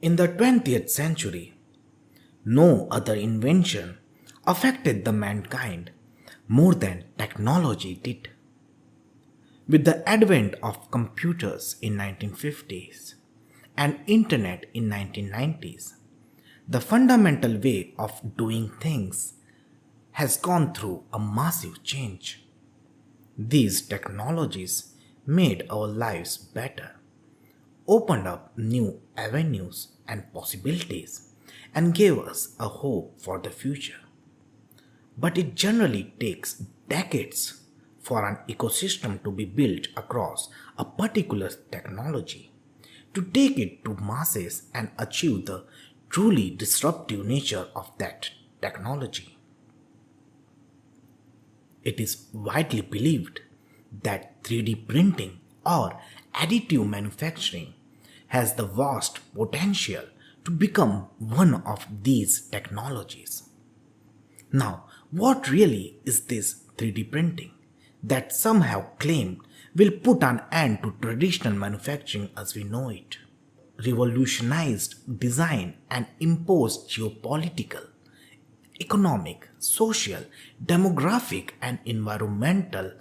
In the 20th century, no other invention affected the mankind more than technology did. With the advent of computers in 1950s and internet in 1990s, the fundamental way of doing things has gone through a massive change. These technologies made our lives better, opened up new avenues and possibilities, and gave us a hope for the future. But it generally takes decades for an ecosystem to be built across a particular technology, to take it to masses and achieve the truly disruptive nature of that technology. It is widely believed that 3D printing or additive manufacturing has the vast potential to become one of these technologies. Now, what really is this 3D printing that some have claimed will put an end to traditional manufacturing as we know it, revolutionized design and imposed geopolitical, economic, social, demographic, and environmental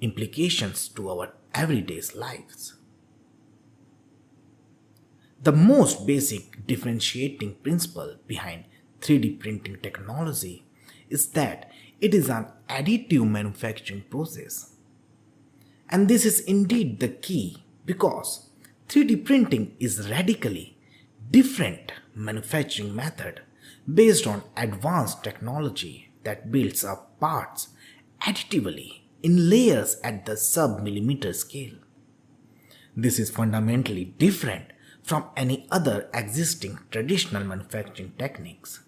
implications to our everyday lives? The most basic differentiating principle behind 3D printing technology is that it is an additive manufacturing process. And this is indeed the key because 3D printing is radically different manufacturing method based on advanced technology that builds up parts additively in layers at the sub-millimeter scale. This is fundamentally different from any other existing traditional manufacturing techniques.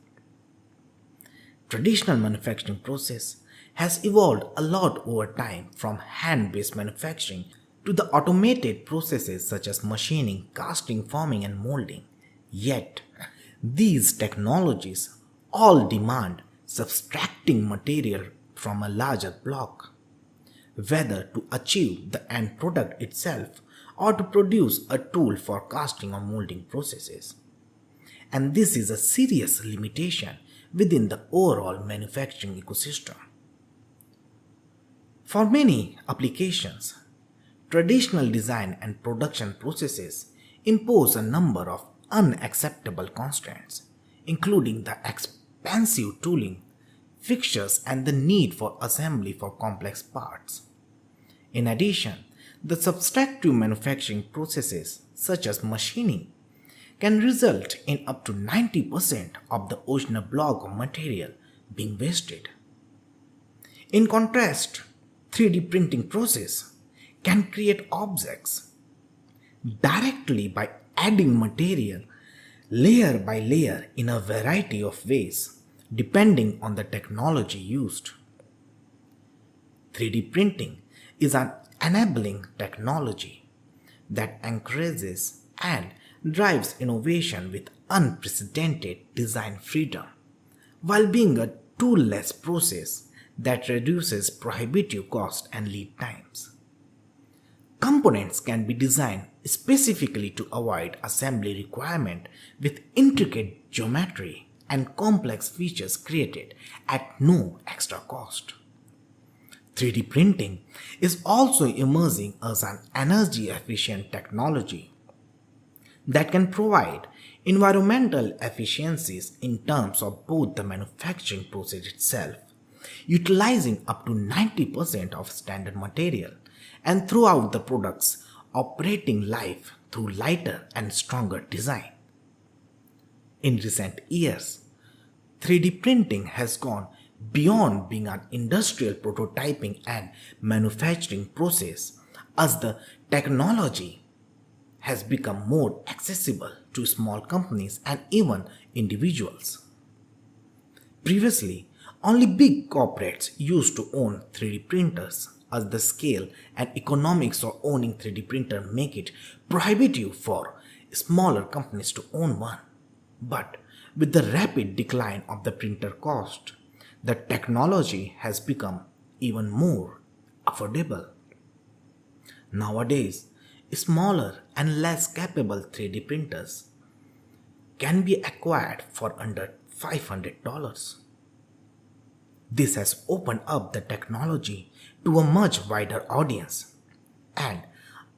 Traditional manufacturing process has evolved a lot over time from hand-based manufacturing to the automated processes such as machining, casting, forming and molding. Yet, these technologies all demand subtracting material from a larger block, whether to achieve the end product itself or to produce a tool for casting or molding processes. And this is a serious limitation within the overall manufacturing ecosystem. For many applications, traditional design and production processes impose a number of unacceptable constraints, including the expensive tooling, fixtures, and the need for assembly for complex parts. In addition, the subtractive manufacturing processes, such as machining, can result in up to 90% of the original block of material being wasted. In contrast, 3D printing process can create objects directly by adding material layer by layer in a variety of ways depending on the technology used. 3D printing is an enabling technology that encourages and drives innovation with unprecedented design freedom, while being a tool-less process that reduces prohibitive cost and lead times. Components can be designed specifically to avoid assembly requirement with intricate geometry and complex features created at no extra cost. 3D printing is also emerging as an energy-efficient technology that can provide environmental efficiencies in terms of both the manufacturing process itself, utilizing up to 90% of standard material, and throughout the product's operating life through lighter and stronger design. In recent years, 3D printing has gone beyond being an industrial prototyping and manufacturing process as the technology has become more accessible to small companies and even individuals. Previously, only big corporates used to own 3D printers, as the scale and economics of owning 3D printer make it prohibitive for smaller companies to own one. But with the rapid decline of the printer cost, the technology has become even more affordable. Nowadays, smaller and less capable 3D printers can be acquired for under $500. This has opened up the technology to a much wider audience, and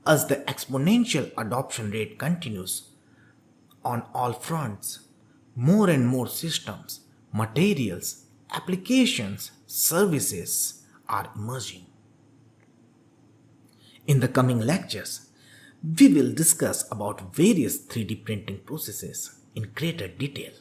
as the exponential adoption rate continues on all fronts, more and more systems, materials, applications, services are emerging. In the coming lectures, we will discuss about various 3D printing processes in greater detail.